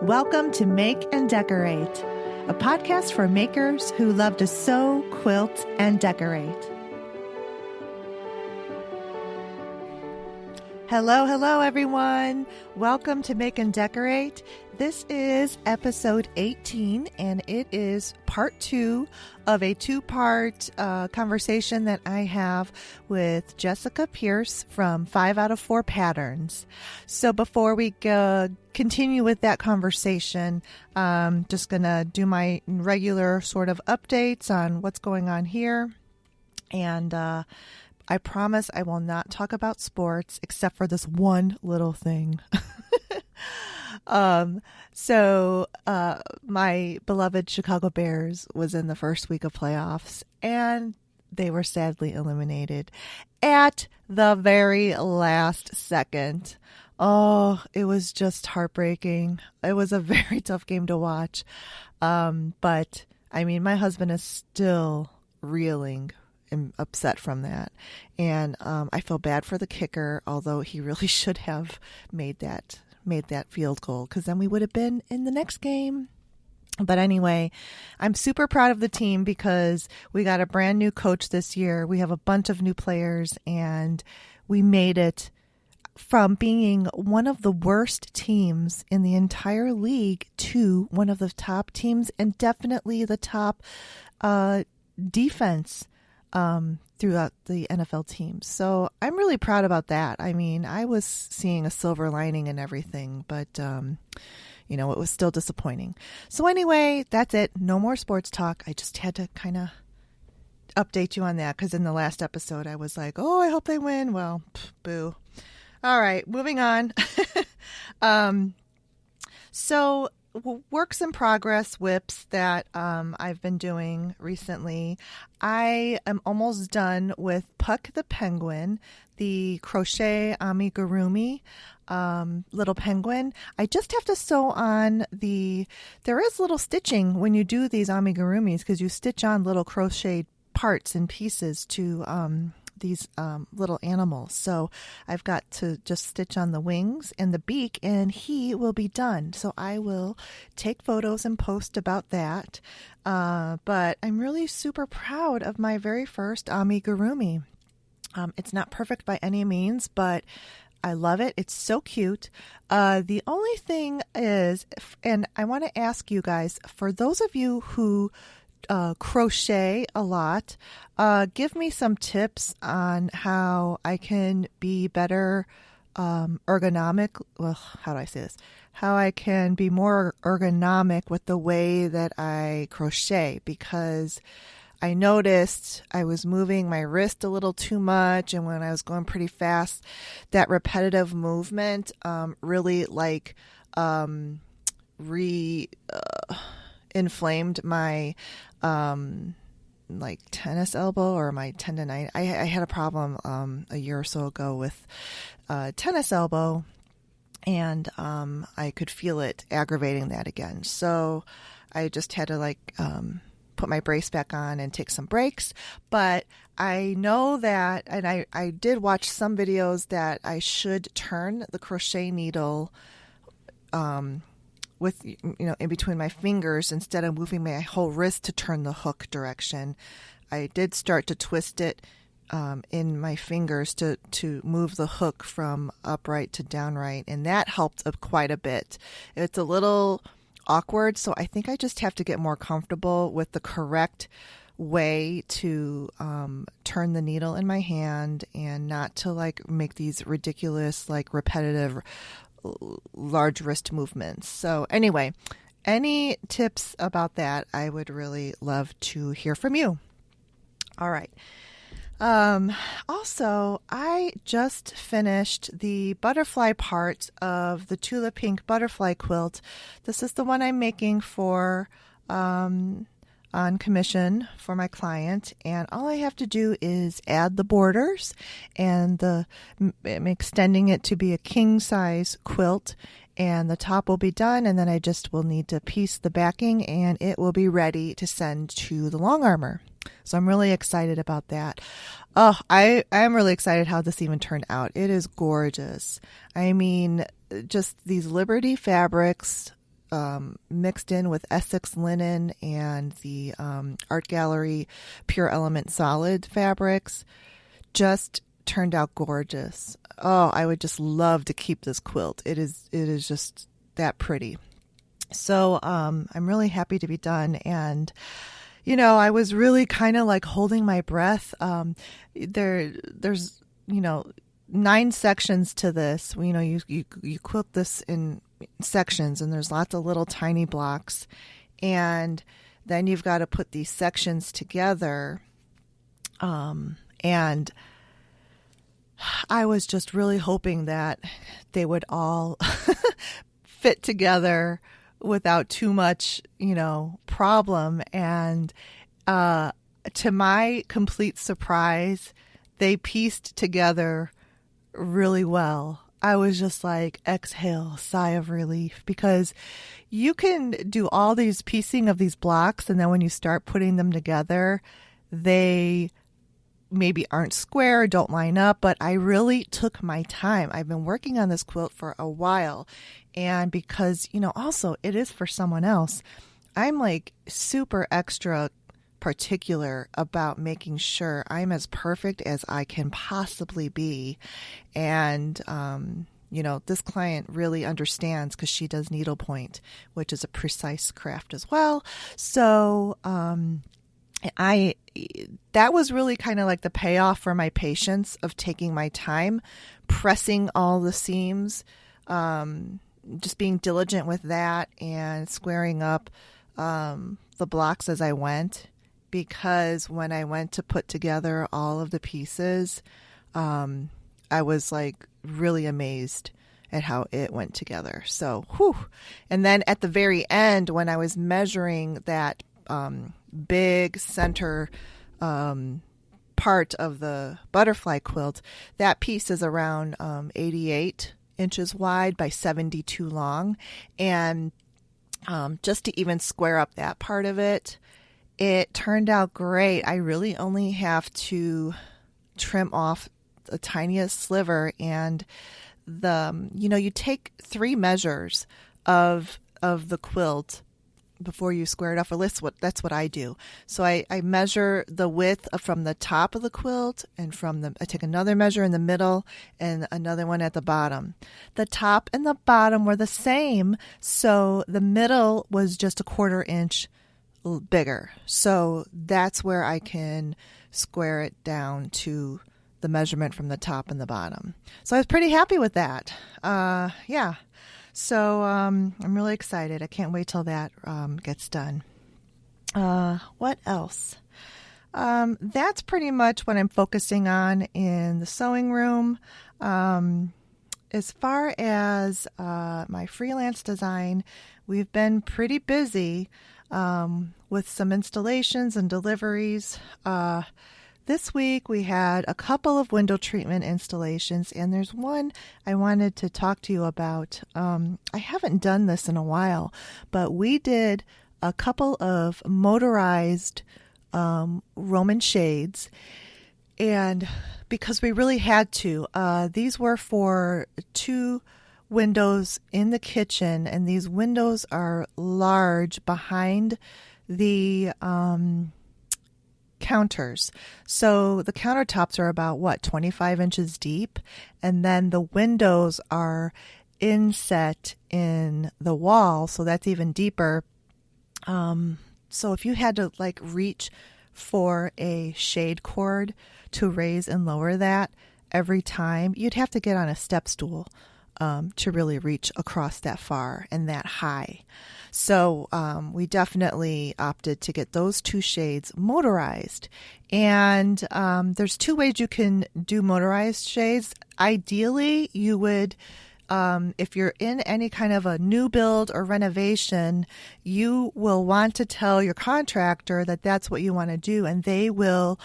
Welcome to Make and Decorate, a podcast for makers who love to sew, quilt, and decorate. Hello, everyone. Welcome to Make and Decorate. This is episode 18, and it is part 2 of a 2-part conversation that I have with Jessica Pierce from 5 out of 4 Patterns. So before we continue with that conversation, I'm just going to do my regular sort of updates on what's going on here. And I promise I will not talk about sports except for this one little thing. My beloved Chicago Bears was in the first week of playoffs, and they were sadly eliminated at the very last second. Oh, it was just heartbreaking. It was a very tough game to watch. But I mean, my husband is still reeling and upset from that. And I feel bad for the kicker, although he really should have made that field goal, because then we would have been in the next game. But anyway, I'm super proud of the team because we got a brand new coach this year. We have a bunch of new players, and we made it from being one of the worst teams in the entire league to one of the top teams, and definitely the top defense throughout the NFL teams. So I'm really proud about that. I mean, I was seeing a silver lining in everything, but it was still disappointing. So anyway, that's it. No more sports talk. I just had to kind of update you on that, because in the last episode I was like, oh, I hope they win. Well, boo. All right, moving on. So works in progress whips that I've been doing recently. I am almost done with Puck the Penguin, the crochet amigurumi little penguin. I just have to sew on there is little stitching when you do these amigurumis, because you stitch on little crocheted parts and pieces to these little animals. So I've got to just stitch on the wings and the beak, and he will be done. So I will take photos and post about that. But I'm really super proud of my very first amigurumi. It's not perfect by any means, but I love it. It's so cute. The only thing is, and I want to ask you guys, for those of you who crochet a lot, give me some tips on how I can be better ergonomic. Well, how do I say this? How I can be more ergonomic with the way that I crochet, because I noticed I was moving my wrist a little too much, and when I was going pretty fast, that repetitive movement really inflamed my tennis elbow or my tendonitis. I had a problem a year or so ago with tennis elbow, and I could feel it aggravating that again. So I just had to put my brace back on and take some breaks. But I know that, and I did watch some videos that I should turn the crochet needle with in between my fingers instead of moving my whole wrist to turn the hook direction. I did start to twist it in my fingers to move the hook from upright to downright, and that helped quite a bit. It's a little awkward, so I think I just have to get more comfortable with the correct way to turn the needle in my hand, and not to make these ridiculous repetitive large wrist movements. So anyway, any tips about that, I would really love to hear from you. All right. Also, I just finished the butterfly part of the Tula Pink butterfly quilt. This is the one I'm making for on commission for my client, and all I have to do is add the borders and I'm extending it to be a king size quilt, and the top will be done, and then I just will need to piece the backing, and it will be ready to send to the long armor. So I'm really excited about that. Oh, I'm really excited how this even turned out. It is gorgeous. I mean, just these Liberty fabrics, mixed in with Essex linen and the Art Gallery Pure Element Solid fabrics, just turned out gorgeous. Oh, I would just love to keep this quilt. It is just that pretty. So I'm really happy to be done. And I was really kind of like holding my breath. There's 9 sections to this. You quilt this in sections, and there's lots of little tiny blocks, and then you've got to put these sections together. And I was just really hoping that they would all fit together without too much, problem. And to my complete surprise, they pieced together really well. I was just like, exhale, sigh of relief, because you can do all these piecing of these blocks, and then when you start putting them together, they maybe aren't square, don't line up, but I really took my time. I've been working on this quilt for a while, and because, also it is for someone else, I'm like super extra particular about making sure I'm as perfect as I can possibly be. And, this client really understands, because she does needlepoint, which is a precise craft as well. So, that was really kind of like the payoff for my patience of taking my time, pressing all the seams, just being diligent with that, and squaring up the blocks as I went. Because when I went to put together all of the pieces, I was like really amazed at how it went together. So, whew. And then at the very end, when I was measuring that big center part of the butterfly quilt, that piece is around 88 inches wide by 72 long. And just to even square up that part of it, it turned out great. I really only have to trim off the tiniest sliver, and you take 3 measures of the quilt before you square it off. Or that's what I do. So I measure the width from the top of the quilt, and I take another measure in the middle and another one at the bottom. The top and the bottom were the same, so the middle was just 1/4 inch bigger. So that's where I can square it down to the measurement from the top and the bottom. So I was pretty happy with that. Yeah. So I'm really excited. I can't wait till that gets done. What else? That's pretty much what I'm focusing on in the sewing room. As far as my freelance design, we've been pretty busy with some installations and deliveries. This week we had a couple of window treatment installations, and there's one I wanted to talk to you about. I haven't done this in a while, but we did a couple of motorized Roman shades, and because we really had to, these were for 2 windows in the kitchen, and these windows are large behind the counters. So the countertops are about 25 inches deep, and then the windows are inset in the wall, so that's even deeper. So if you had to reach for a shade cord to raise and lower that every time, you'd have to get on a step stool to really reach across that far and that high. So we definitely opted to get those 2 shades motorized. And there's 2 ways you can do motorized shades. Ideally, you would, if you're in any kind of a new build or renovation, you will want to tell your contractor that that's what you want to do, and they will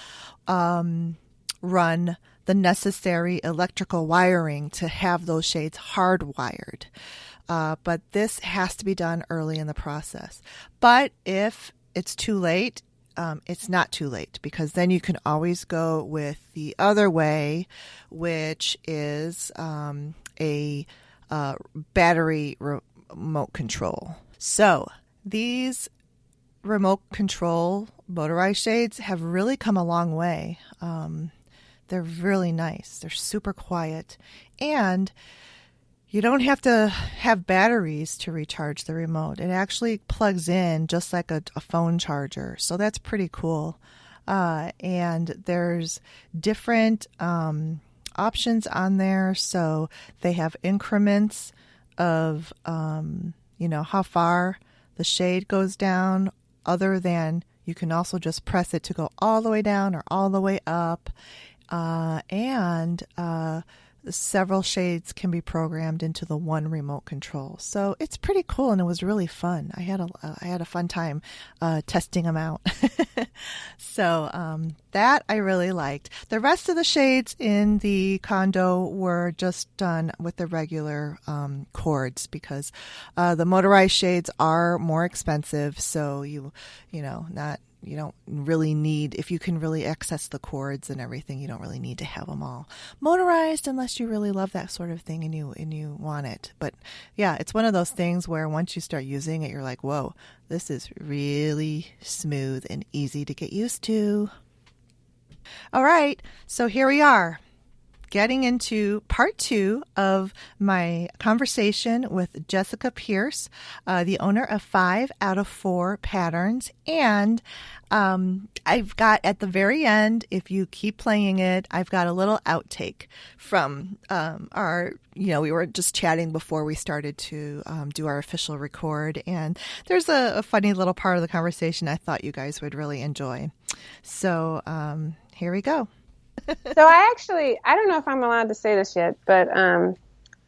run the necessary electrical wiring to have those shades hardwired. But this has to be done early in the process. But if it's too late, it's not too late, because then you can always go with the other way, which is a battery remote control. So these remote control motorized shades have really come a long way. They're really nice. They're super quiet. And you don't have to have batteries to recharge the remote. It actually plugs in just like a phone charger. So that's pretty cool. And there's different options on there. So they have increments of, how far the shade goes down, other than you can also just press it to go all the way down or all the way up. And several shades can be programmed into the one remote control. So it's pretty cool, and it was really fun. I had a fun time testing them out. So that I really liked. The rest of the shades in the condo were just done with the regular cords, because the motorized shades are more expensive. So you don't really need, if you can really access the cords and everything, you don't really need to have them all motorized unless you really love that sort of thing and you want it. But yeah, it's one of those things where once you start using it, you're like, whoa, this is really smooth and easy to get used to. All right, so here we are, getting into part 2 of my conversation with Jessica Pierce, the owner of 5 out of 4 Patterns. And I've got at the very end, if you keep playing it, I've got a little outtake from we were just chatting before we started to do our official record. And there's a funny little part of the conversation I thought you guys would really enjoy. So here we go. So I don't know if I'm allowed to say this yet, but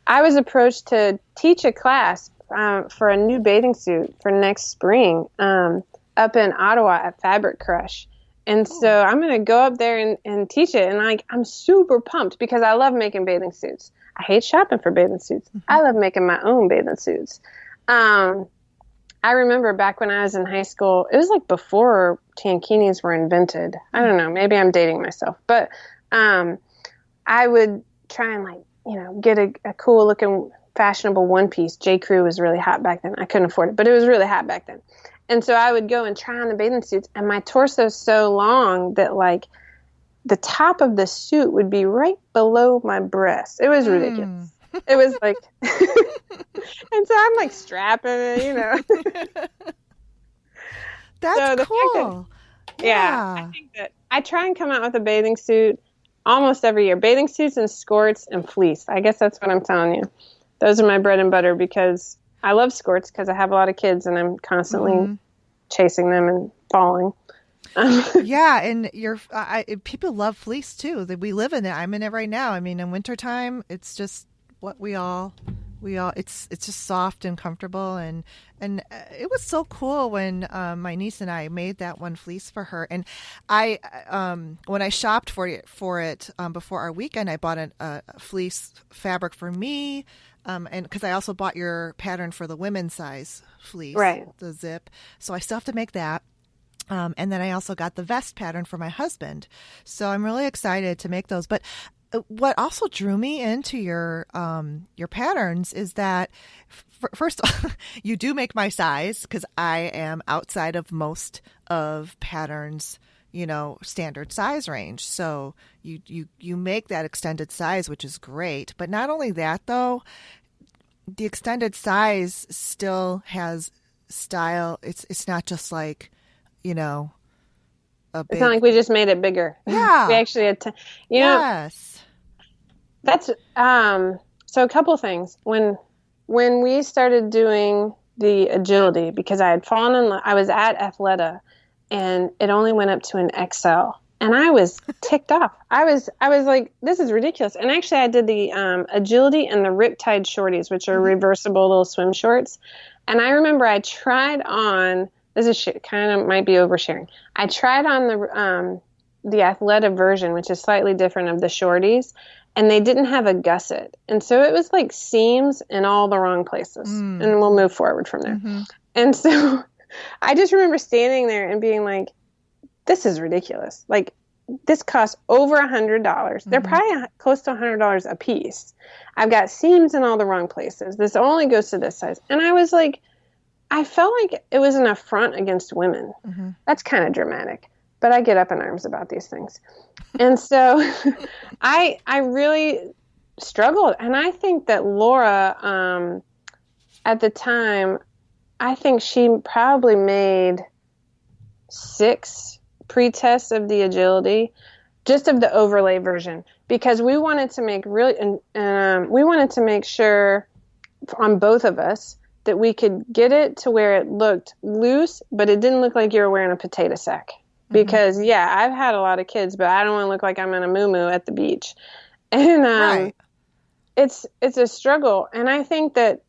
I was approached to teach a class for a new bathing suit for next spring up in Ottawa at Fabric Crush. And so I'm going to go up there and teach it. And I'm super pumped because I love making bathing suits. I hate shopping for bathing suits. Mm-hmm. I love making my own bathing suits. I remember back when I was in high school, it was like before tankinis were invented. I don't know, maybe I'm dating myself, but I would try and get a cool looking fashionable one piece. J. Crew was really hot back then. I couldn't afford it, but it was really hot back then. And so I would go and try on the bathing suits, and my torso's so long that the top of the suit would be right below my breast. It was ridiculous. It was like, and so I'm strapping it, That's cool. I think that I try and come out with a bathing suit almost every year. Bathing suits and skirts and fleece. I guess that's what I'm telling you. Those are my bread and butter, because I love skirts because I have a lot of kids and I'm constantly chasing them and falling. Yeah, and people love fleece too. We live in it. I'm in it right now. I mean, in wintertime, it's just what we all it's just soft and comfortable, and it was so cool when my niece and I made that one fleece for her. And I when I shopped for it before our weekend, I bought a fleece fabric for me, and because I also bought your pattern for the women's size fleece, right, the zip. So I still have to make that. And then I also got the vest pattern for my husband. So I'm really excited to make those. But what also drew me into your patterns is that, first of all, you do make my size, because I am outside of most of Patterns, standard size range. So you make that extended size, which is great. But not only that, though, the extended size still has style. It's not just like, it's not like we just made it bigger. Yeah. We actually had to, yes. That's, so a couple things. When we started doing the agility, because I had fallen in love, I was at Athleta and it only went up to an XL, and I was ticked off. I was like, this is ridiculous. And actually I did the, agility and the Riptide shorties, which are reversible little swim shorts. And I remember I tried on, this is kind of might be oversharing. I tried on the Athleta version, which is slightly different of the shorties, and they didn't have a gusset. And so it was like seams in all the wrong places. And we'll move forward from there. Mm-hmm. And so I just remember standing there and being like, this is ridiculous. Like, this costs over $100. They're probably close to $100 a piece. I've got seams in all the wrong places. This only goes to this size. And I was like, I felt like it was an affront against women. Mm-hmm. That's kind of dramatic, but I get up in arms about these things. And so I really struggled. And I think that Laura, at the time, I think she probably made 6 pre-tests of the agility, just of the overlay version, because we wanted to make really, and we wanted to make sure on both of us that we could get it to where it looked loose, but it didn't look like you were wearing a potato sack. Because I've had a lot of kids, but I don't want to look like I'm in a muumuu at the beach. And Right. it's a struggle. And I think that,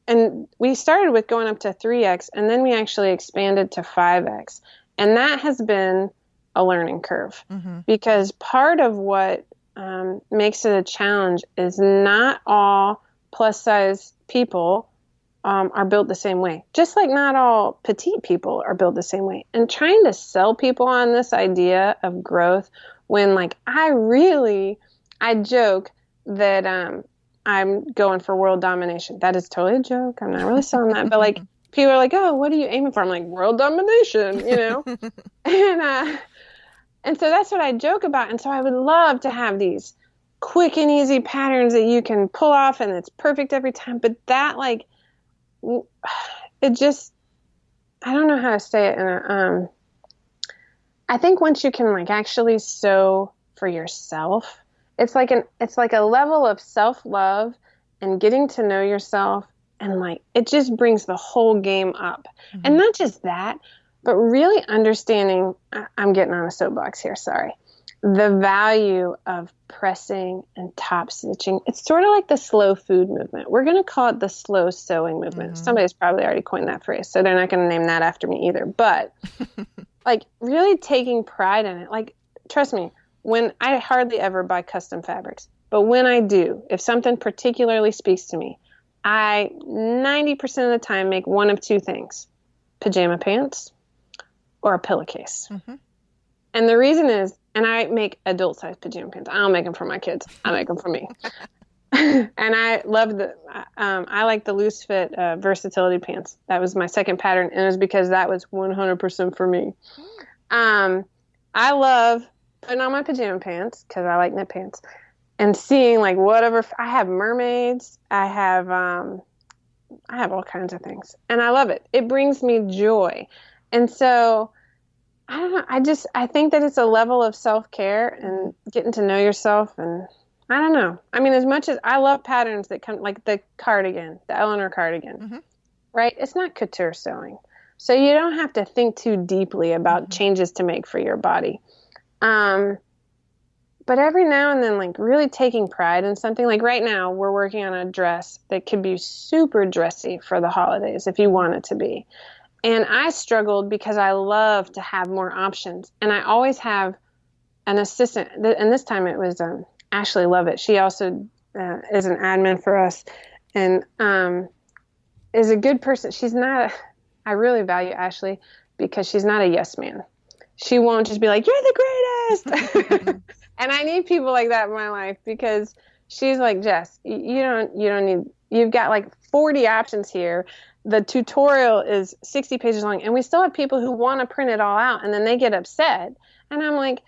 and we started with going up to 3X, and then we actually expanded to 5X. And that has been a learning curve, because part of what makes it a challenge is not all plus size people are built the same way. Just like not all petite people are built the same way. And trying to sell people on this idea of growth when, like, I joke that I'm going for world domination. That is totally a joke. I'm not really selling that. But, like, people are like, oh, what are you aiming for? I'm like, world domination, you know? And so that's what I joke about. And so I would love to have these quick and easy patterns that you can pull off and it's perfect every time. But that, like, it just, I don't know how to say it. And I think once you can, like, actually sew for yourself, it's like a level of self-love and getting to know yourself, and, like, it just brings the whole game up. And not just that, but really understanding, I'm getting on a soapbox here, sorry, the value of pressing and top stitching. It's sort of like the slow food movement. We're going to call it the slow sewing movement. Somebody's probably already coined that phrase, so they're not going to name that after me either. But like, really taking pride in it. Like, trust me, when I hardly ever buy custom fabrics, but when I do, if something particularly speaks to me, I 90% of the time make one of 2 things: pajama pants or a pillowcase. And the reason is, and I make adult size pajama pants. I don't make them for my kids. I make them for me. And I love I like the loose fit versatility pants. That was my second pattern. And it was because that was 100% for me. I love putting on my pajama pants because I like knit pants and seeing, like, whatever. I have mermaids. I have all kinds of things, and I love it. It brings me joy. And so, I don't know. I think that it's a level of self-care and getting to know yourself. And I don't know. I mean, as much as I love patterns that come, like the cardigan, the Eleanor cardigan, right? It's not couture sewing. So you don't have to think too deeply about changes to make for your body. But every now and then, like, really taking pride in something. Like right now, we're working on a dress that could be super dressy for the holidays if you want it to be. And I struggled because I love to have more options. And I always have an assistant. And this time it was Ashley Lovett. She also is an admin for us and is a good person. I really value Ashley because she's not a yes man. She won't just be like, you're the greatest. And I need people like that in my life, because she's like, Jess, you don't need, you've got like 40 options here. The tutorial is 60 pages long, and we still have people who want to print it all out, and then they get upset. And I'm like,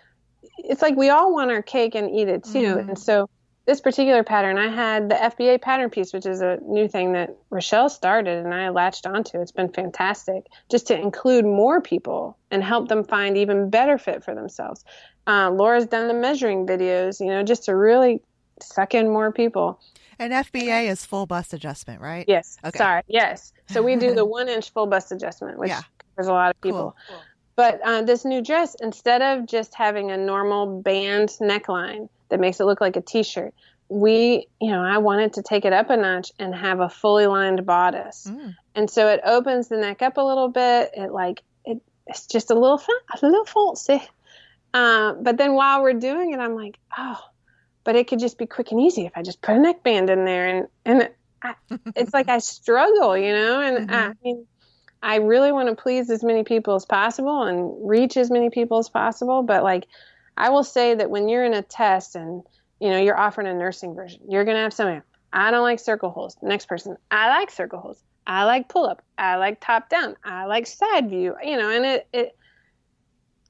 it's like we all want our cake and eat it too. And so this particular pattern, I had the FBA pattern piece, which is a new thing that Rochelle started and I latched onto. It's been fantastic just to include more people and help them find even better fit for themselves. Laura's done the measuring videos, just to really suck in more people. And FBA is full bust adjustment, right? Yes. Okay. Sorry. Yes. So we do the 1-inch full bust adjustment, which covers a lot of people. Cool. But this new dress, instead of just having a normal band neckline that makes it look like a t-shirt, I wanted to take it up a notch and have a fully lined bodice. And so it opens the neck up a little bit. It's just a little fancy. But then while we're doing it, I'm like, but it could just be quick and easy if I just put a neckband in there. And it's like I struggle, and I mean, I really want to please as many people as possible and reach as many people as possible. But, like, I will say that when you're in a test and, you're offering a nursing version, you're going to have somebody, I don't like circle holes. Next person, I like circle holes. I like pull up. I like top down. I like side view. And it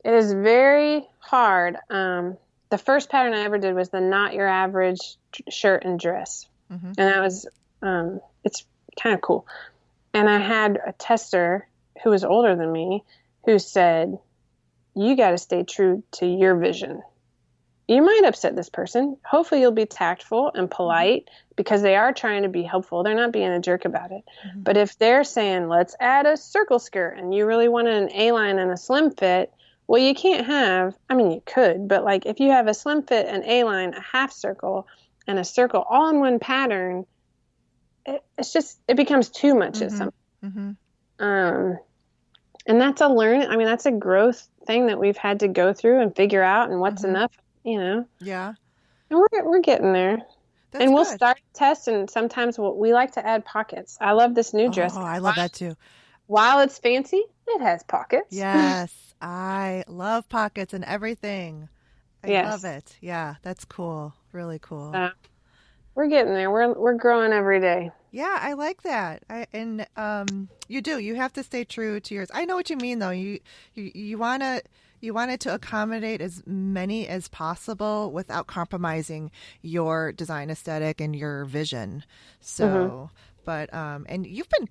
is very hard. The first pattern I ever did was the not your average shirt and dress, and that was it's kind of cool. And I had a tester who was older than me who said, "You got to stay true to your vision. You might upset this person. Hopefully you'll be tactful and polite because they are trying to be helpful. They're not being a jerk about it. But if they're saying, let's add a circle skirt and you really wanted an A-line and a slim fit, well, you can't have, I mean, you could, but like if you have a slim fit, an A-line, a half circle, and a circle all in one pattern, it becomes too much at some point. And that's that's a growth thing that we've had to go through and figure out and what's enough. Yeah. And we're getting there. That's and we'll good. start tests, and sometimes we like to add pockets. I love this new dress. Oh, I love that too. While it's fancy, it has pockets. Yes, I love pockets and everything. I love it. Yeah, that's cool. Really cool. We're getting there. We're growing every day. Yeah, I like that. You do. You have to stay true to yours. I know what you mean, though. You wanted to accommodate as many as possible without compromising your design aesthetic and your vision. So, but and you've been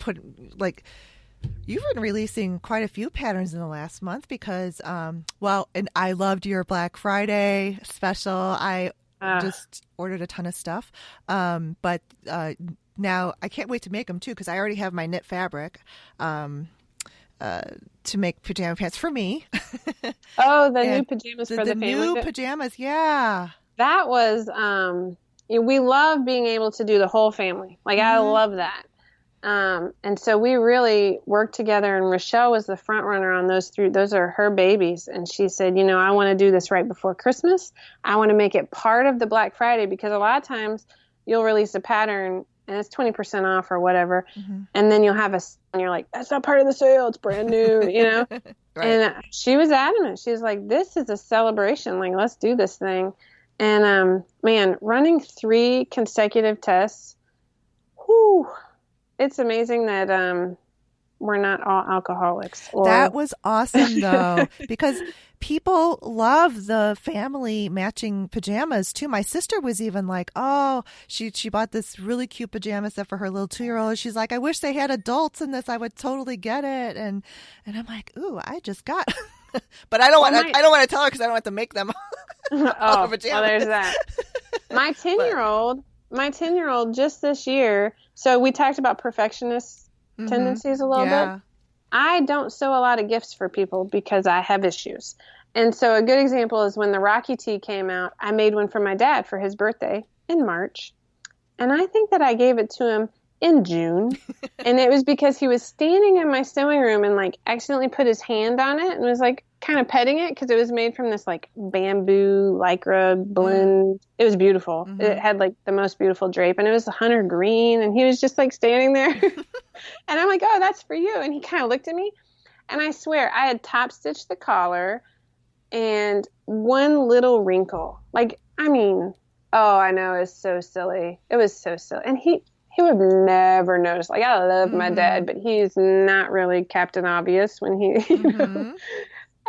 releasing quite a few patterns in the last month because, and I loved your Black Friday special. I just ordered a ton of stuff, but now I can't wait to make them too because I already have my knit fabric. To make pajama pants for me. Oh, the new pajamas for the family. The new pajamas, yeah. That was, we love being able to do the whole family. Like, I love that. And so we really worked together, and Rochelle was the front runner on those three. Those are her babies. And she said, I want to do this right before Christmas. I want to make it part of the Black Friday because a lot of times you'll release a pattern and it's 20% off or whatever. And then you'll have and you're like, that's not part of the sale. It's brand new, Right. And she was adamant. She was like, this is a celebration. Like, let's do this thing. And, man, running 3 consecutive tests, it's amazing that, we're not all alcoholics. That was awesome, though, because people love the family matching pajamas too. My sister was even like, "Oh, she bought this really cute pajama set for her little 2-year-old. She's like, I wish they had adults in this. I would totally get it." And I'm like, "Ooh, I just got," but I don't want to tell her because I don't want to make them. Well, there's that. My 10-year-old just this year. So we talked about perfectionist tendencies a little bit. I don't sew a lot of gifts for people because I have issues. And so a good example is when the Rocky tee came out, I made one for my dad for his birthday in March. And I think that I gave it to him in June. And it was because he was standing in my sewing room and like accidentally put his hand on it and was like kind of petting it because it was made from this like bamboo lycra blend. It was beautiful. It had like the most beautiful drape and it was hunter green and he was just like standing there. And I'm like, "Oh, that's for you." And he kind of looked at me and I swear I had top stitched the collar and one little wrinkle. Like, I mean, I know, it's so silly. It was so silly. And he would never notice. Like, I love my dad, but he's not really Captain Obvious when he,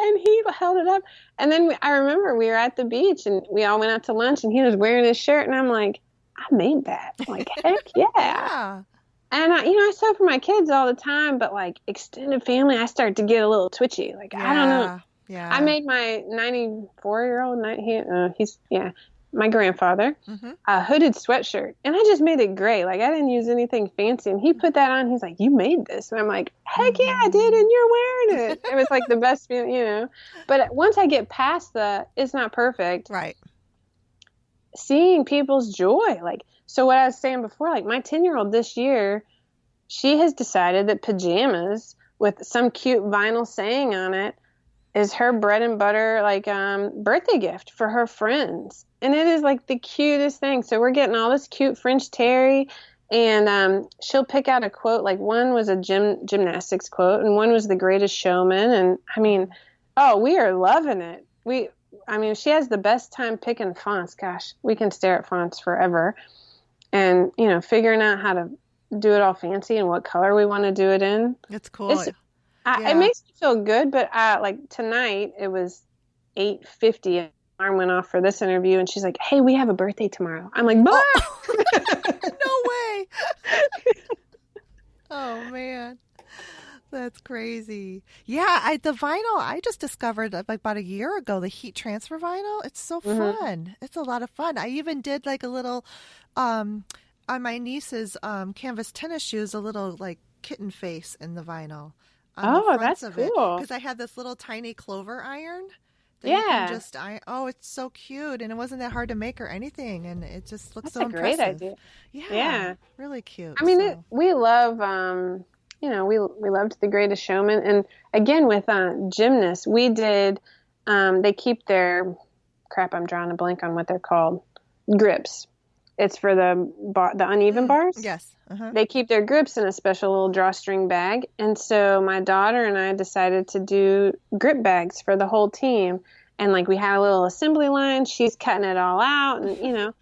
And he held it up. And then I remember we were at the beach and we all went out to lunch and he was wearing his shirt. And I'm like, I made that. I'm like, heck yeah. And, I sew for my kids all the time, but like extended family, I start to get a little twitchy. Like, I don't know. Yeah. I made my 94-year-old, he's my grandfather, a hooded sweatshirt. And I just made it gray. Like, I didn't use anything fancy. And he put that on. He's like, "You made this." And I'm like, heck yeah, I did. And you're wearing it. It was like the best feeling, But once I get past it's not perfect. Right. Seeing people's joy. Like, so what I was saying before, like my 10-year-old this year, she has decided that pajamas with some cute vinyl saying on it is her bread and butter, like, birthday gift for her friends. And it is like the cutest thing. So we're getting all this cute French terry and, she'll pick out a quote. Like one was a gymnastics quote and one was the greatest showman. And I mean, we are loving it. She has the best time picking fonts. Gosh, we can stare at fonts forever and, figuring out how to do it all fancy and what color we want to do it in. It's cool. It's it Yeah. makes me feel good, but like tonight it was 8:50 and alarm went off for this interview and she's like, "Hey, we have a birthday tomorrow." I'm like, Oh, "Blah." no way. Oh man. That's crazy. Yeah, the vinyl I just discovered like about a year ago, the heat transfer vinyl. It's so Hmm. fun. It's a lot of fun. I even did like a little um on my niece's canvas tennis shoes, a little like kitten face in the vinyl on the Oh, fronts that's of it cool. because I had this little tiny clover iron that you can Yeah, just iron. Oh, it's so cute and it wasn't that hard to make or anything and it just looks that's so a great impressive. idea. Yeah, Yeah. really I cute. mean, So, we love, we loved The Greatest Showman, and again with gymnasts, we did. They keep their crap. I'm drawing a blank on what they're called. Grips. It's for the uneven bars. yes. Uh-huh. They keep their grips in a special little drawstring bag, and so my daughter and I decided to do grip bags for the whole team. And like we had a little assembly line. She's cutting it all out, and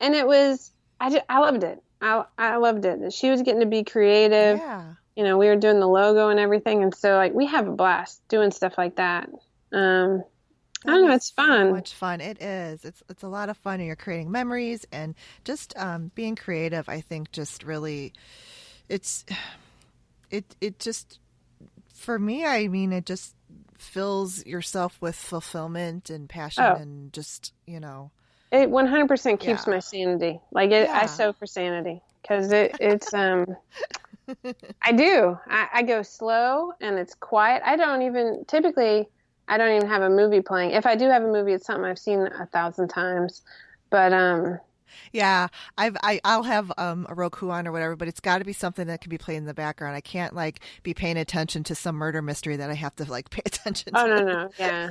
and it was I loved it. I loved it. She was getting to be creative. Yeah. We were doing the logo and everything, and so like we have a blast doing stuff like that. I That don't know, is it's so fun. much fun. It is. It's a lot of fun, and you're creating memories and just being creative. I think just really, it's it just for me. I mean, it just fills yourself with fulfillment and passion, Oh, and just it 100% keeps yeah, my sanity. I yeah. sew for sanity because it's I do. I go slow and it's quiet. I don't even have a movie playing. If I do have a movie, it's something I've seen 1,000 times. But Yeah, I'll have a Roku on or whatever, but it's got to be something that can be played in the background. I can't like be paying attention to some murder mystery that I have to like pay attention oh no, to. no, yeah.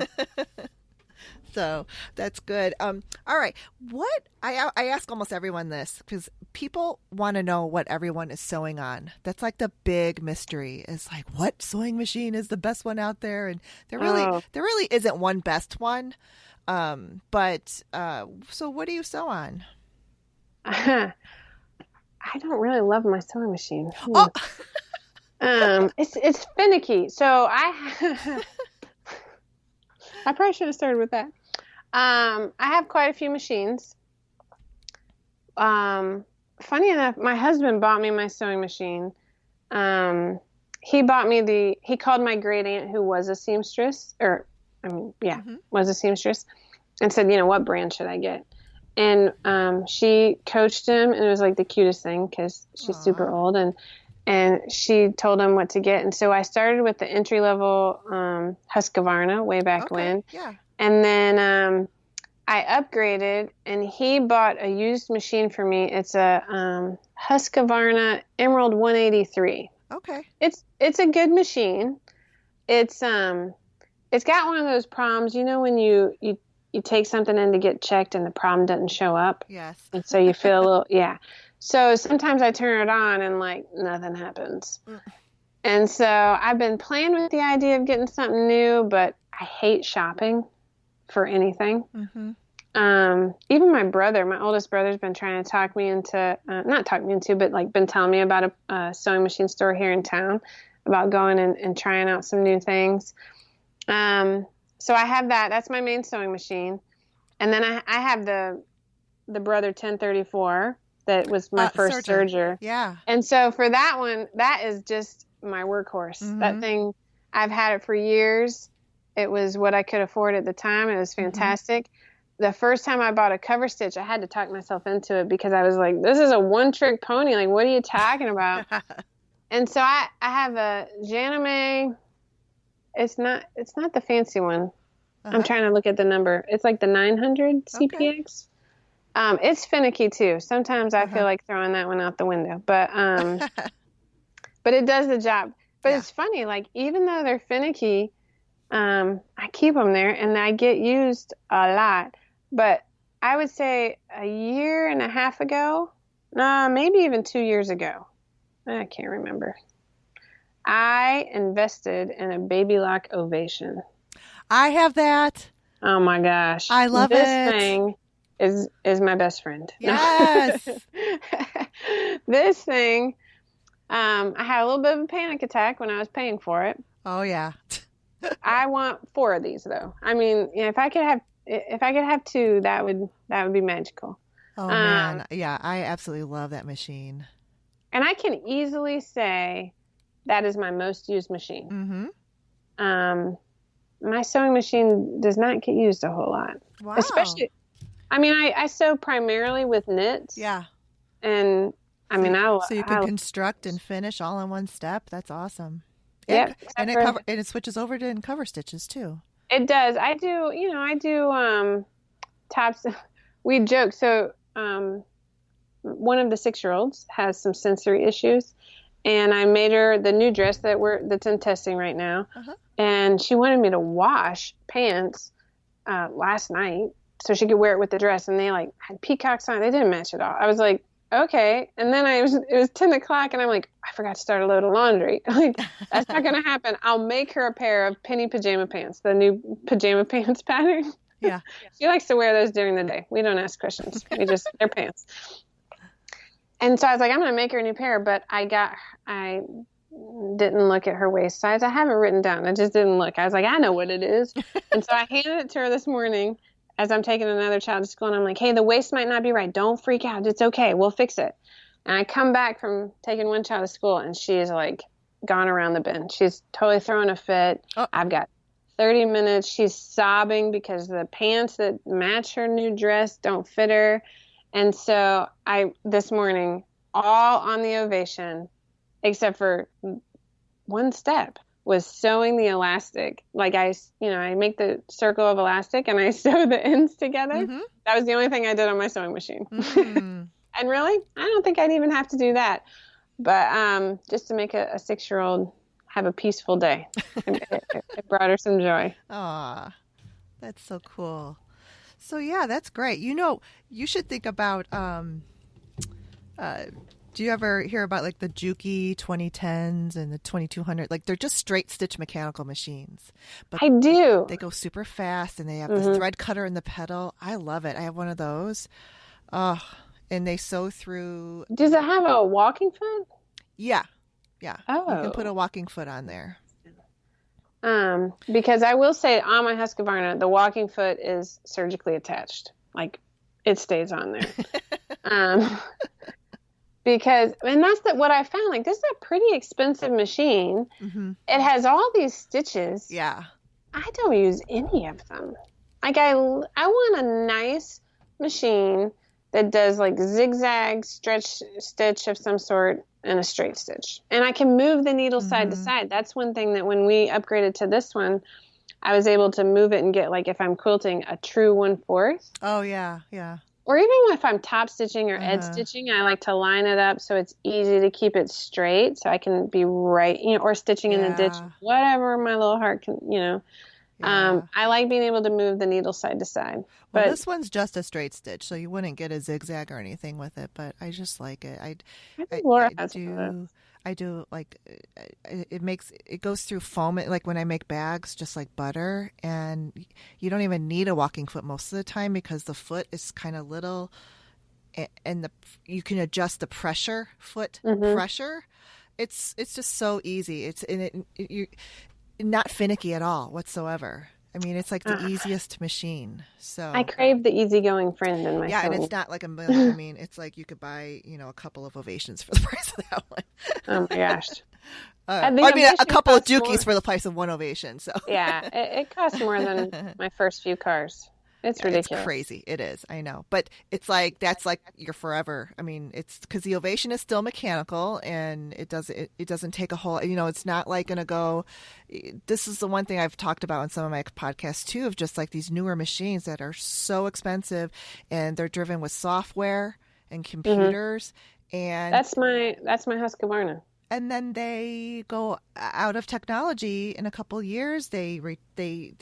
So that's good. All right. What I ask almost everyone this because people want to know what everyone is sewing on. That's like the big mystery. Is like what sewing machine is the best one out there, and Oh, there really isn't one best one. But so what do you sew on? I don't really love my sewing machine. Oh, It's finicky. So I probably should have started with that. I have quite a few machines. Um, Funny enough, my husband bought me my sewing machine. Um, he called my great aunt who was a seamstress, or I mean, yeah, hmm was a seamstress, and said, what brand should I get? And she coached him, and it was like the cutest thing because she's super Aw. old, and she told him what to get. And so I started with the entry level Husqvarna way back Okay. when, Yeah. and then I upgraded, and he bought a used machine for me. It's a Husqvarna Emerald 183. Okay. It's a good machine. It's got one of those problems, when you take something in to get checked and the problem doesn't show up, Yes. and so you feel a little, yeah. So sometimes I turn it on and like nothing happens. And so I've been playing with the idea of getting something new, but I hate shopping for anything. Mm-hmm. Even my oldest brother's been trying to talk me into, not talk me into, but like been telling me about a sewing machine store here in town about going and trying out some new things. So I have that. That's my main sewing machine. And then I have the Brother 1034 that was my first Serger. serger. Yeah. And so for that one, that is just my workhorse. That Mm-hmm. thing, I've had it for years. It was what I could afford at the time. It was Mm-hmm. fantastic. The first time I bought a cover stitch, I had to talk myself into it because I was like, this is a one-trick pony. Like, what are you talking about? And so I have a Janome. It's not the fancy one. I'm Uh-huh. trying to look at the number. It's like the 900 Okay. CPX. It's finicky too. Sometimes I feel Uh-huh. like throwing that one out the window, but it does the job. But Yeah. it's funny, like even though they're finicky, I keep them there and I get used a lot. But I would say a year and a half ago, maybe even 2 years ago, I can't remember. I invested in a baby lock ovation. I have that. Oh my gosh. I love This it. thing is my best friend. No. Yes. This thing, I had a little bit of a panic attack when I was paying for it. Oh yeah. I want 4 of these though. I mean, if I could have 2, that would be magical. Oh Um, man. Yeah, I absolutely love that machine. and I can easily say that is my most used machine. Mm-hmm. Um, my sewing machine does not get used a whole lot, Wow. especially. I mean, I sew primarily with knits, Yeah. and I So, mean, so you can construct and finish all in one step. That's awesome. yep, And except for it switches over to cover stitches too. it does. I do tops. We joke. So one of the 6-year-olds has some sensory issues, and I made her the new dress that's in testing right now, Uh-huh. and she wanted me to wash pants last night so she could wear it with the dress, and they like had peacocks on it. They didn't match at all. I was like, okay. And then it was 10 o'clock and I'm like, I forgot to start a load of laundry. Like, that's not going to happen. I'll make her a pair of penny pajama pants, the new pajama pants pattern. Yeah. She likes to wear those during the day. We don't ask questions. They're pants. And so I was like, I'm going to make her a new pair, but I didn't look at her waist size. I have it written down. I just didn't look. I was like, I know what it is. And so I handed it to her this morning as I'm taking another child to school, and I'm like, hey, the waist might not be right. Don't freak out. It's okay. We'll fix it. And I come back from taking one child to school, and she is like gone around the bend. She's totally throwing a fit. Oh. I've got 30 minutes. She's sobbing because the pants that match her new dress don't fit her. And so this morning, all on the Ovation, except for one step, was sewing the elastic. Like I make the circle of elastic and I sew the ends together. Mm-hmm. That was the only thing I did on my sewing machine. Mm. And really, I don't think I'd even have to do that. But just to make a 6-year-old have a peaceful day, it brought her some joy. Aw, that's so cool. So yeah, that's great. You should think about do you ever hear about like the Juki 2010s and the 2200? Like they're just straight stitch mechanical machines. But I do. they go super fast and they have this thread cutter in the pedal. I love it. I have one of those. Oh, and they sew through. Does it have a walking foot? Yeah. Yeah. Oh. You can put a walking foot on there. Because I will say on my Husqvarna, the walking foot is surgically attached. Like it stays on there. And that's what I found. Like, this is a pretty expensive machine. Mm-hmm. It has all these stitches. Yeah. I don't use any of them. Like, I want a nice machine that does like zigzag stretch stitch of some sort and a straight stitch. And I can move the needle side to side. That's one thing that when we upgraded to this one, I was able to move it and get, like, if I'm quilting, a true 1/4. Oh, yeah. Yeah. Or even if I'm top stitching or edge stitching, I like to line it up so it's easy to keep it straight so I can be right, or stitching in the ditch, whatever my little heart can, Yeah. I like being able to move the needle side to side. Well, But this one's just a straight stitch, so you wouldn't get a zigzag or anything with it, but I just like it. I think Laura has I do like it goes through foam like when I make bags, just like butter, and you don't even need a walking foot most of the time because the foot is kind of little, and you can adjust the pressure pressure. It's just so easy. You're not finicky at all whatsoever. I mean, it's like the easiest machine. So I crave the easygoing friend in my and sewing. it's not like a million. I mean, it's like you could buy, a couple of Ovations for the price of that one. Oh my gosh. I mean, a couple of Jukies for the price of one Ovation. So yeah, it costs more than my first few cars. It's ridiculous. It's crazy. It is. I know. But it's like, that's like your forever. I mean, it's because the Ovation is still mechanical and it doesn't take a whole, it's not like going to go. This is the one thing I've talked about in some of my podcasts too, of just like these newer machines that are so expensive and they're driven with software and computers. And that's my Husqvarna. And then they go out of technology in a couple of years. They retire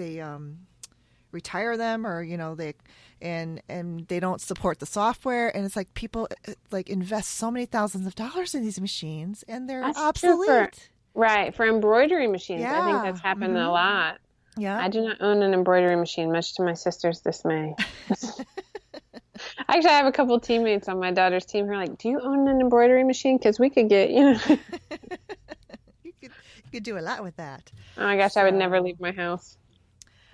them, or they don't support the software, and it's like people like invest so many thousands of dollars in these machines and they're obsolete. For embroidery machines. I think that's happened a lot. Yeah. I do not own an embroidery machine, much to my sister's dismay. Actually, I have a couple teammates on my daughter's team who are like, "Do you own an embroidery machine? Because we could get, you know." You could do a lot with that. Oh my gosh, I would never So, leave my house.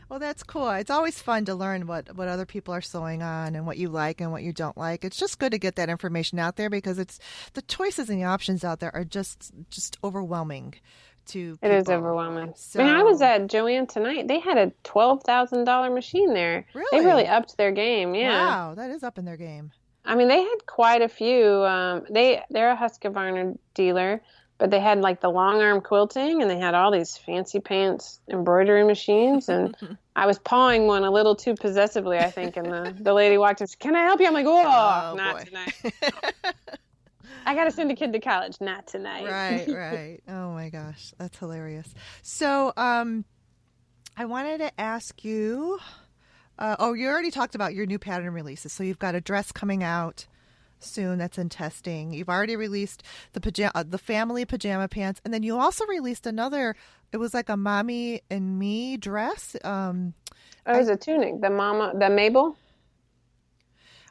well, that's cool. It's always fun to learn what other people are sewing on and what you like and what you don't like. It's just good to get that information out there because it's the choices and the options out there are just overwhelming to It is people. overwhelming. I mean, I was So, at Joann tonight. They had a $12,000 machine there. They really really, upped their game. Yeah. wow, that is up in their game. I mean, they had quite a few. They're a Husqvarna dealer, but they had like the long arm quilting, and they had all these fancy pants embroidery machines. And I was pawing one a little too possessively, I think. And the lady walked in and said, "Can I help you?" I'm like, "Oh, Oh not boy. tonight. I got to send a kid to college. Not tonight." Right, right. Oh my gosh, that's hilarious. So, I wanted to ask you. Oh, you already talked about your new pattern releases. So you've got a dress coming out soon that's in testing. You've already released the family pajama pants, and then you also released another. It was like a mommy and me dress. Oh, it was a tunic. The Mabel,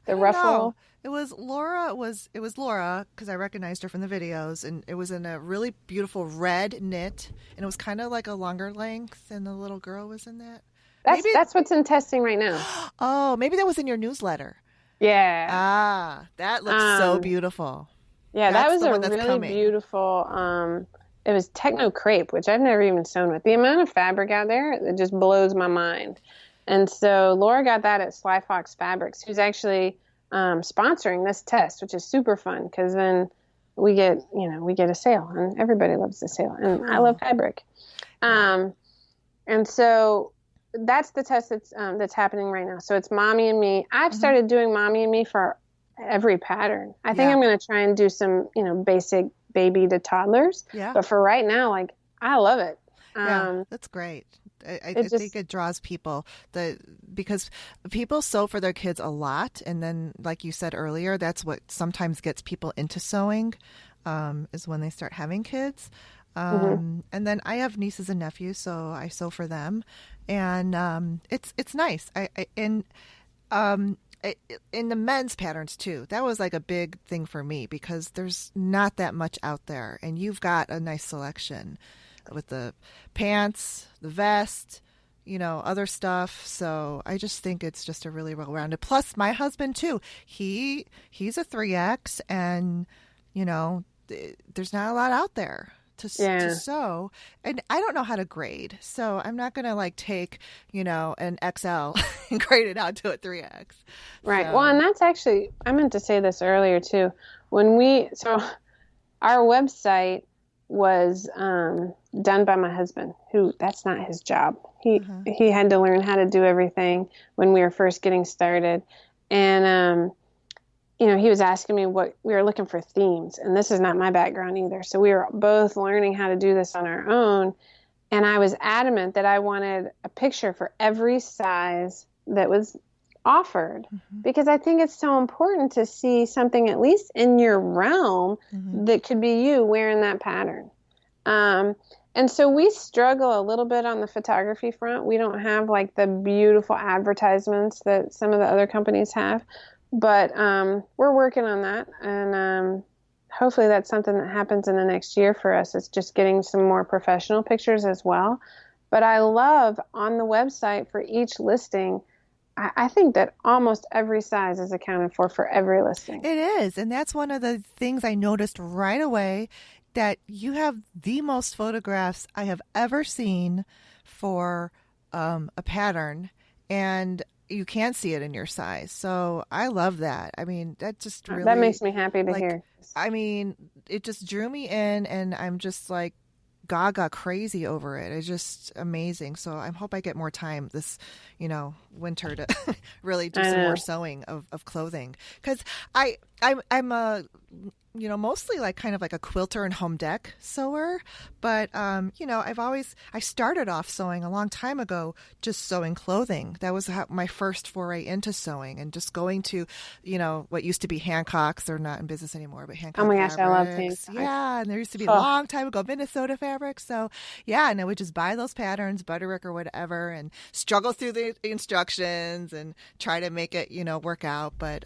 I the don't know. ruffle. It was Laura. It was Laura because I recognized her from the videos, and it was in a really beautiful red knit, and it was kind of like a longer length, and the little girl was in that. Maybe. That's what's in testing right now. Oh, maybe that was in your newsletter. Yeah. Ah, that looks so Um, beautiful. yeah, that That's was the a one that's really coming. beautiful. It was techno crepe, which I've never even sewn with. The amount of fabric out there, it just blows my mind. And so Laura got that at Sly Fox Fabrics, who's actually sponsoring this test, which is super fun because then we get a sale, and everybody loves the sale, and I love Cool. fabric. Yeah. Um, and so that's the test that's happening right now. So it's mommy and me. I've Hmm. started doing mommy and me for every pattern. I think Yeah. I'm going to try and do some, basic baby to toddlers. Yeah. But for right now, like I love it. Yeah. Um, That's great. I it think just it draws people because people sew for their kids a lot, and then like you said earlier, that's what sometimes gets people into sewing, is when they start having kids. mhm. And then I have nieces and nephews, so I sew for them, and it's nice. Um, in the men's patterns too, that was like a big thing for me because there's not that much out there, and you've got a nice selection with the pants, the vest, other stuff. So I just think it's just a really well-rounded. Plus, my husband too. He's a 3X, and there's not a lot out there to Yeah. sew, and I don't know how to grade, so I'm not gonna like take an XL and grade it out to a 3X. Right. Well, and So that's actually, I meant to say this earlier too. So our website was done by my husband, who that's not his job. uh He had to learn how to do everything when we were first getting started. And he was asking me what we were looking for themes, and this is not my background either. So we were both learning how to do this on our own. And I was adamant that I wanted a picture for every size that was offered hmm because I think it's so important to see something at least in your realm hmm that could be you wearing that pattern. Um, and so we struggle a little bit on the photography front. We don't have like the beautiful advertisements that some of the other companies have, but we're working on that. And hopefully that's something that happens in the next year for us. It's just getting some more professional pictures as well. But I love on the website for each listing, I think that almost every size is accounted for every listing. it is, and that's one of the things I noticed right away, that you have the most photographs I have ever seen for a pattern, and you can see it in your size. So I love that. I mean, that just That really, makes me happy to like, hear. I mean, it just drew me in, and I'm just like gaga crazy over it. It's just amazing. So I hope I get more time this, winter to really do I some more know. sewing of clothing because I'm a mostly like kind of like a quilter and home deck sewer. But, I started off sewing a long time ago, just sewing clothing. That was my first foray into sewing, and just going to, what used to be Hancock's. They're not in business anymore, but Hancock Oh my gosh, I love Fabrics. Hancock. Yeah, and there used to be a long time ago Minnesota Fabrics. So, yeah, and I would just buy those patterns, Butterick or whatever, and struggle through the instructions and try to make it, work out. But,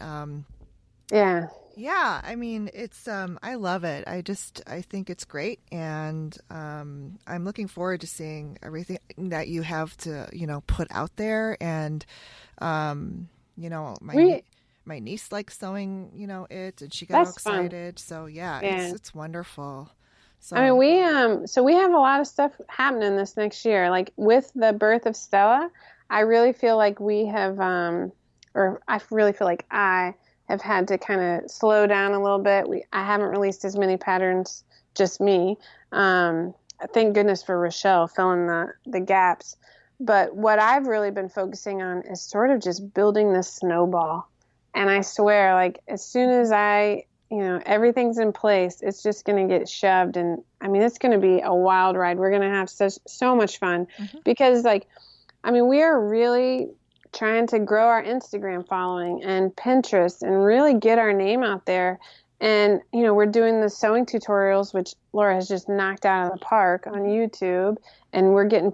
yeah. yeah, I mean, it's I love it. I think it's great, and I'm looking forward to seeing everything that you have to, put out there. And my niece likes sewing, it, and she got all excited. Fun. So yeah, it's wonderful. So I mean, we have a lot of stuff happening this next year. Like with the birth of Stella, I really feel like we have I have had to kind of slow down a little bit. I haven't released as many patterns, just me. Thank goodness for Rochelle filling the gaps. But what I've really been focusing on is sort of just building this snowball. And I swear, like, as soon as everything's in place, it's just going to get shoved. And I mean, it's going to be a wild ride. We're going to have so much fun because we are really trying to grow our Instagram following and Pinterest and really get our name out there. And, we're doing the sewing tutorials, which Laura has just knocked out of the park on YouTube, and we're getting,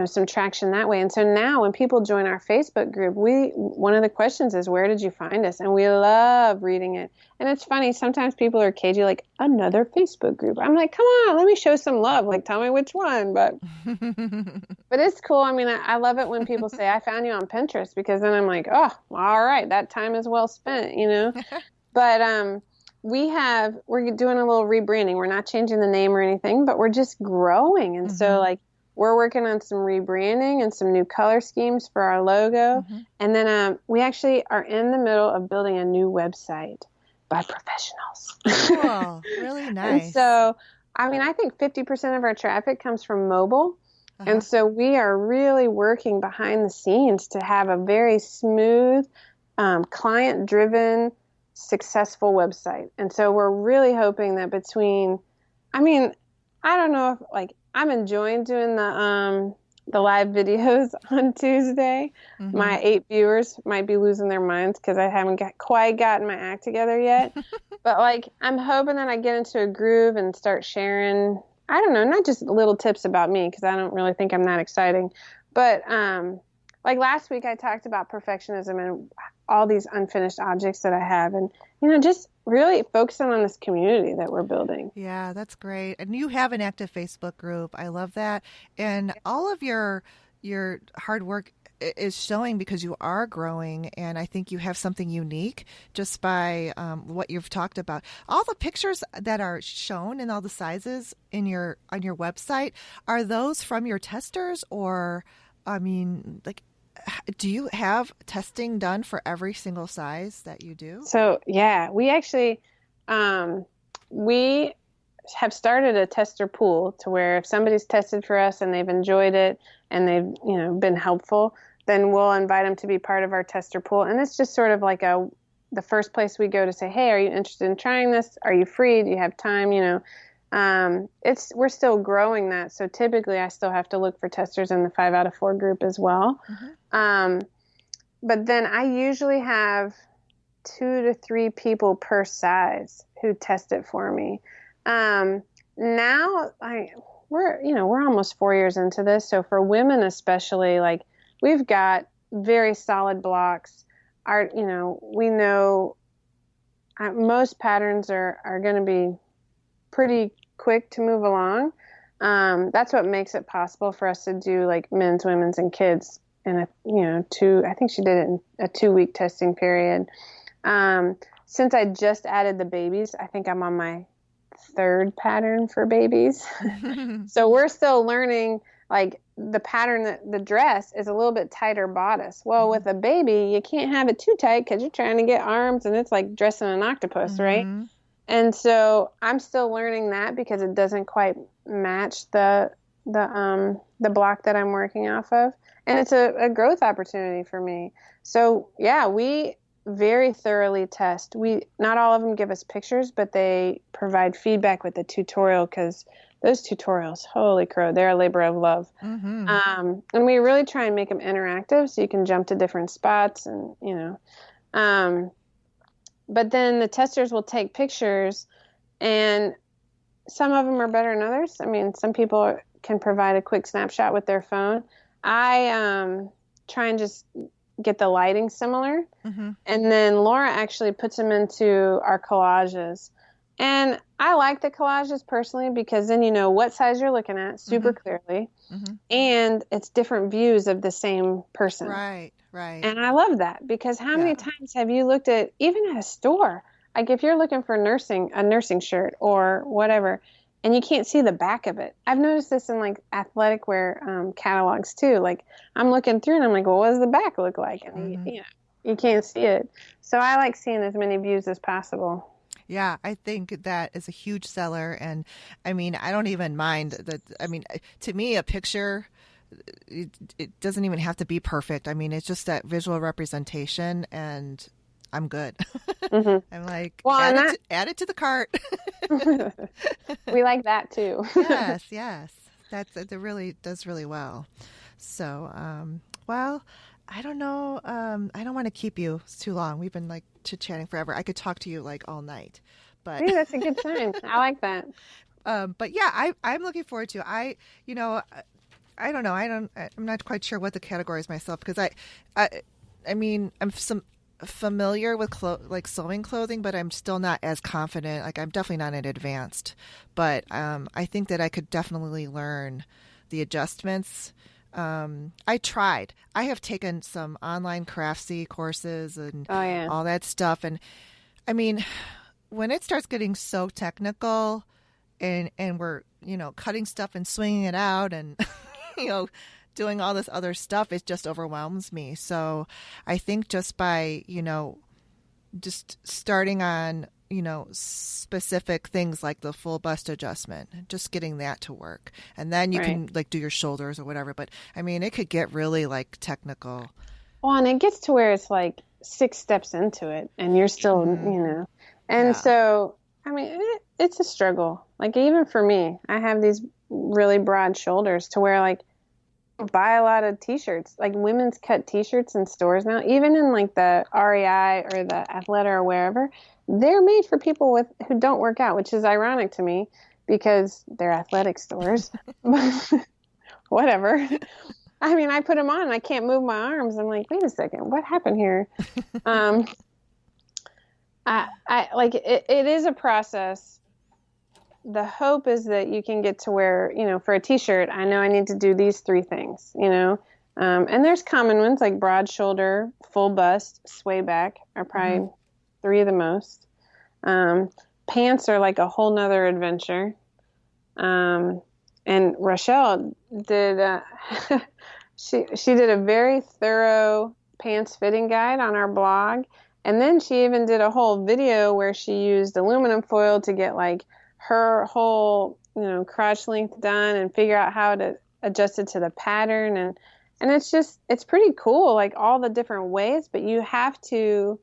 some traction that way. And so now when people join our Facebook group, one of the questions is, where did you find us? And we love reading it. And it's funny, sometimes people are cagey, like, another Facebook group. I'm like, come on, let me show some love. Like, tell me which one. But it's cool. I mean, I love it when people say, I found you on Pinterest, because then I'm like, oh, all right, that time is well spent, But, we're doing a little rebranding. We're not changing the name or anything, but we're just growing. And so like we're working on some rebranding and some new color schemes for our logo. And then we actually are in the middle of building a new website by professionals. Cool. Really nice. And so, I think 50% of our traffic comes from mobile. And so we are really working behind the scenes to have a very smooth, client-driven, successful website. And so we're really hoping that I don't know if I'm enjoying doing the live videos on Tuesday. My 8 viewers might be losing their minds because I haven't quite gotten my act together yet. But I'm hoping that I get into a groove and start sharing, I don't know, not just little tips about me, because I don't really think I'm that exciting. But last week I talked about perfectionism and all these unfinished objects that I have, and just really focusing on this community that we're building. Yeah, that's great. And you have an active Facebook group. I love that. And all of your hard work is showing, because you are growing, and I think you have something unique just by what you've talked about. All the pictures that are shown and all the sizes on your website, are those from your testers, or do you have testing done for every single size that you do? So, yeah, we actually, we have started a tester pool to where if somebody's tested for us and they've enjoyed it and they've, been helpful, then we'll invite them to be part of our tester pool. And it's just sort of like the first place we go to say, hey, are you interested in trying this? Are you free? Do you have time? We're still growing that. So typically I still have to look for testers in the 5 out of 4 group as well. But then I usually have 2 to 3 people per size who test it for me. Now we're almost 4 years into this. So for women, especially, we've got very solid blocks. We know most patterns are going to be pretty quick to move along. That's what makes it possible for us to do men's, women's, and kids in I think she did it in a 2-week testing period. Since I just added the babies, I think I'm on my 3rd pattern for babies. So we're still learning, the pattern, that the dress is a little bit tighter bodice. Well, with a baby, you can't have it too tight because you're trying to get arms, and it's like dressing an octopus, right? And so I'm still learning that because it doesn't quite match the block that I'm working off of. And it's a growth opportunity for me. So yeah, we very thoroughly test. Not all of them give us pictures, but they provide feedback with the tutorial, because those tutorials, holy crow, they're a labor of love. Mm-hmm. And we really try and make them interactive so you can jump to different spots and, but then the testers will take pictures, and some of them are better than others. I mean, some people can provide a quick snapshot with their phone. I try and just get the lighting similar. Mm-hmm. And then Laura actually puts them into our collages. And I like the collages personally, because then you know what size you're looking at super clearly. Mm-hmm. And it's different views of the same person. Right, right. And I love that, because how many times have you looked at, even at a store, like if you're looking for a nursing shirt or whatever, and you can't see the back of it. I've noticed this in like athletic wear catalogs too. Like I'm looking through and I'm like, well, what does the back look like? And you can't see it. So I like seeing as many views as possible. Yeah, I think that is a huge seller. And I mean, I don't even mind that. I mean, to me, a picture, it doesn't even have to be perfect. I mean, it's just that visual representation, and I'm good. I'm like, well, add it to the cart. We like that too. Yes. It really does really well. So, well, I don't know. I don't want to keep you too long. We've been like chit-chatting forever. I could talk to you like all night, but hey, that's a good sign. I like that. But yeah, I'm looking forward to. I don't know. I'm not quite sure what the category is myself, because I mean, I'm familiar with like sewing clothing, but I'm still not as confident. Like I'm definitely not an advanced, but I think that I could definitely learn the adjustments. I tried. I have taken some online Craftsy courses and all that stuff. And I mean, when it starts getting so technical and we're, cutting stuff and swinging it out and, doing all this other stuff, it just overwhelms me. So I think just by, just starting on, specific things like the full bust adjustment, just getting that to work. And then you can like do your shoulders or whatever. But I mean, it could get really like technical. Well, and it gets to where it's like 6 steps into it and you're still, and so, I mean, it's a struggle. Like even for me, I have these really broad shoulders to where like buy a lot of t-shirts, like women's cut t-shirts in stores now, even in like the REI or the Athleta or wherever, they're made for people who don't work out, which is ironic to me because they're athletic stores. Whatever. I mean, I put them on and I can't move my arms. I'm like, wait a second, what happened here? I like it is a process. The hope is that you can get to where, for a t-shirt, I know I need to do these 3 things, and there's common ones like broad shoulder, full bust, sway back are probably 3 of the most. Pants are like a whole nother adventure. And Rochelle did, she did a very thorough pants fitting guide on our blog. And then she even did a whole video where she used aluminum foil to get like her whole, crotch length done and figure out how to adjust it to the pattern. And it's pretty cool, like all the different ways, but you have to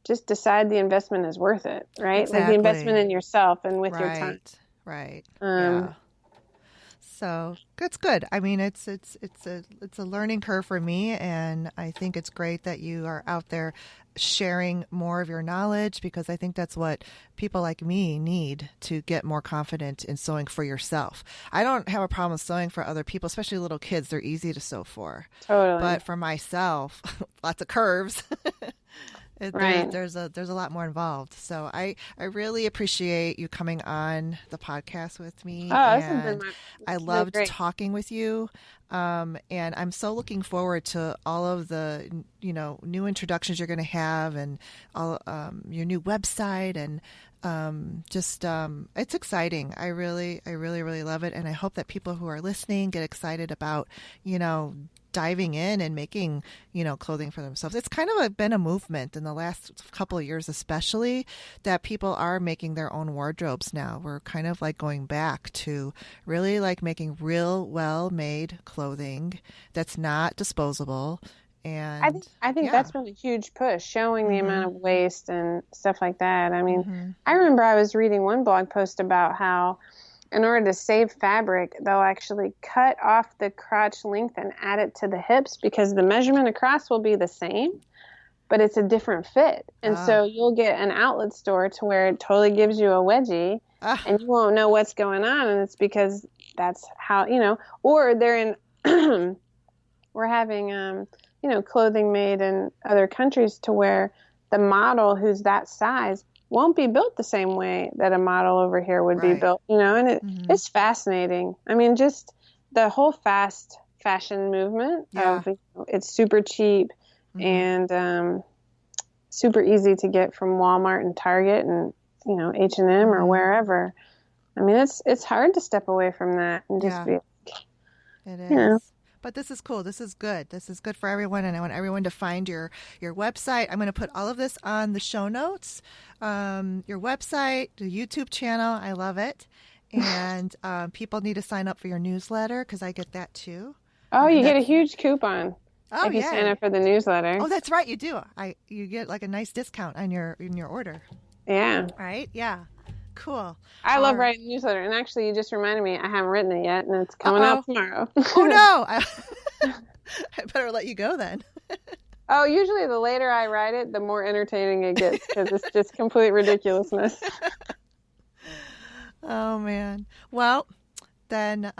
just decide the investment is worth it, right? Exactly. Like the investment in yourself and with your time. Right. Yeah. So that's good. I mean, it's a learning curve for me, and I think it's great that you are out there sharing more of your knowledge, because I think that's what people like me need to get more confident in sewing for yourself. I don't have a problem sewing for other people, especially little kids. They're easy to sew for. Totally. But for myself, lots of curves. Right. There's a lot more involved. So I really appreciate you coming on the podcast with me. Oh, this has been I loved talking with you. And I'm so looking forward to all of the, new introductions you're going to have, and all your new website, and it's exciting. I really love it. And I hope that people who are listening get excited about, diving in and making, clothing for themselves. It's kind of been a movement in the last couple of years, especially, that people are making their own wardrobes now. We're kind of like going back to really like making real well-made clothing that's not disposable And I think yeah. that's been a huge push, showing the Mm-hmm. amount of waste and stuff like that. I mean, Mm-hmm. I remember I was reading one blog post about how in order to save fabric, they'll actually cut off the crotch length and add it to the hips because the measurement across will be the same, but it's a different fit. And so Ah. you'll get an outlet store to where it totally gives you a wedgie Ah. and you won't know what's going on. And it's because that's how, or they're in, we're having, clothing made in other countries to where the model who's that size won't be built the same way that a model over here would be Right. built, and Mm-hmm. it's fascinating. I mean, just the whole fast fashion movement Yeah. of, it's super cheap Mm-hmm. and super easy to get from Walmart and Target and, H&M or Mm-hmm. wherever. I mean, it's hard to step away from that and just Yeah, be, it you know, is. But this is cool. This is good. This is good for everyone, and I want everyone to find your website. I'm going to put all of this on the show notes. Your website, the YouTube channel. I love it. And people need to sign up for your newsletter because I get that too. oh, And you get a that's huge coupon oh if you sign yay! up for the newsletter. Oh, that's right. You do. You get like a nice discount on your order. Yeah. Right? Yeah. Cool. I All love right. writing newsletter. And actually, you just reminded me, I haven't written it yet, and it's coming Uh-oh. out tomorrow. Oh no. I better let you go then. Oh, usually the later I write it, the more entertaining it gets because it's just complete ridiculousness. Oh man. Well, then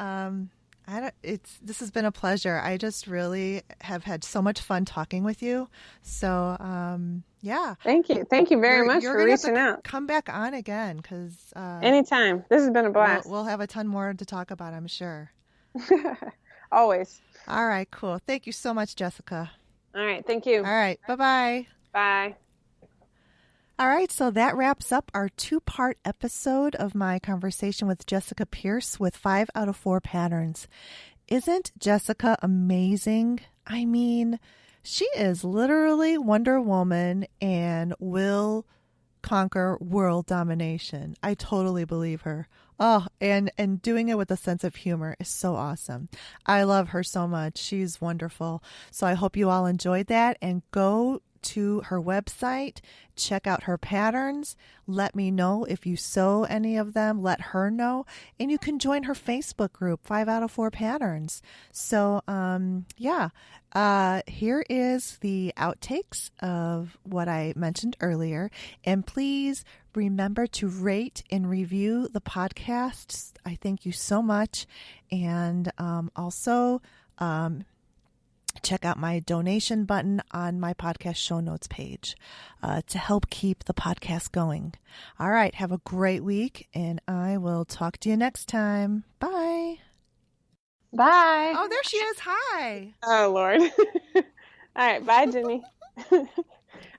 this has been a pleasure. I just really have had so much fun talking with you. So, yeah. Thank you. Thank you very much You're for gonna have reaching to out. come back on again because Anytime. This has been a blast. we'll have a ton more to talk about, I'm sure. Always. All right, cool. Thank you so much, Jessica. All right. Thank you. All right. Bye-bye. Bye. All right, so that wraps up our two-part episode of my conversation with Jessica Pierce with 5 out of 4 patterns. Isn't Jessica amazing? I mean, she is literally Wonder Woman and will conquer world domination. I totally believe her. Oh, and doing it with a sense of humor is so awesome. I love her so much. She's wonderful. So I hope you all enjoyed that and go to her website, check out her patterns, let me know if you sew any of them, let her know, and you can join her Facebook group, 5 out of 4 patterns. So, here is the outtakes of what I mentioned earlier, and please remember to rate and review the podcasts. I thank you so much, and also check out my donation button on my podcast show notes page to help keep the podcast going. All right. Have a great week, and I will talk to you next time. Bye. Bye. Oh, there she is. Hi. Oh, Lord. All right. Bye, Jenny. I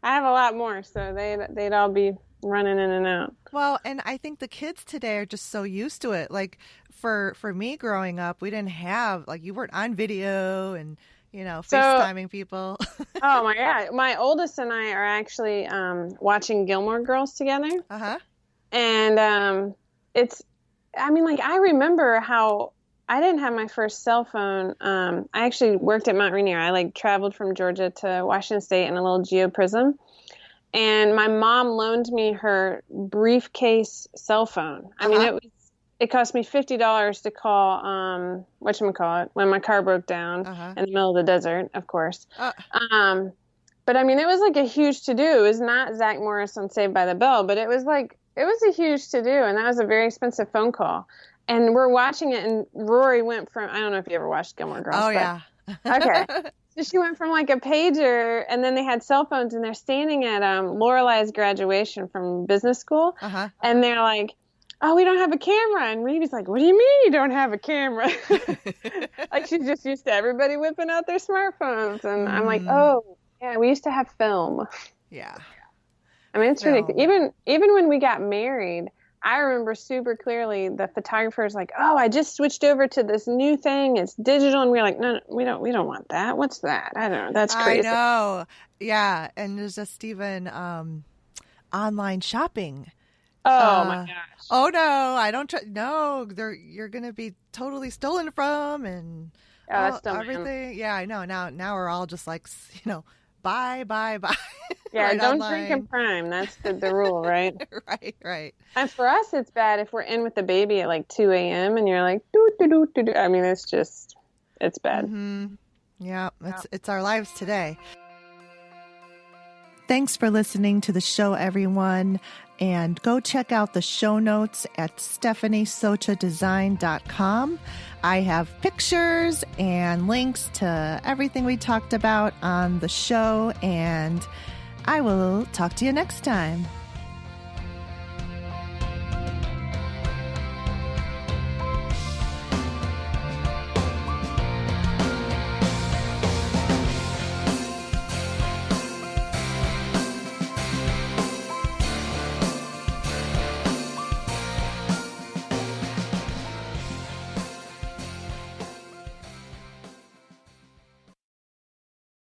have a lot more, so they'd all be running in and out. Well, and I think the kids today are just so used to it. Like for me growing up, we didn't have, like, you weren't on video and FaceTiming people. Oh my God. My oldest and I are actually watching Gilmore Girls together. Uh-huh. And I remember how I didn't have my first cell phone. I actually worked at Mount Rainier. I traveled from Georgia to Washington State in a little Geo Prism. And my mom loaned me her briefcase cell phone. I mean, it cost me $50 to call, whatchamacallit, when my car broke down in the middle of the desert, of course. But I mean, it was like a huge to-do. It was not Zach Morris on Saved by the Bell, but it was a huge to-do, and that was a very expensive phone call. And we're watching it, and Rory went from, I don't know if you ever watched Gilmore Girls. Oh, yeah. Okay. So she went from a pager, and then they had cell phones, and they're standing at Lorelei's graduation from business school, and they're like, oh, we don't have a camera. And Reedy's like, what do you mean you don't have a camera? She's just used to everybody whipping out their smartphones. And I'm like, oh, yeah, we used to have film. Yeah. I mean, it's ridiculous. Even when we got married, I remember super clearly the photographer's like, oh, I just switched over to this new thing. It's digital. And we're like, no, we don't want that. What's that? I don't know. That's crazy. I know. Yeah. And there's just even online shopping. Oh my gosh. Oh no, I don't no, you're going to be totally stolen from, and that's Oh, still everything. Yeah, I know. Now we're all just like, bye, bye, bye. Yeah, right don't online. drink in prime. That's the rule, right? Right. And for us, it's bad if we're in with the baby at like 2 a.m. and you're like, doo, doo, doo, doo, doo. I mean, it's bad. Mm-hmm. Yeah, it's our lives today. Thanks for listening to the show, everyone. And go check out the show notes at stephaniesochadesign.com. I have pictures and links to everything we talked about on the show, and I will talk to you next time.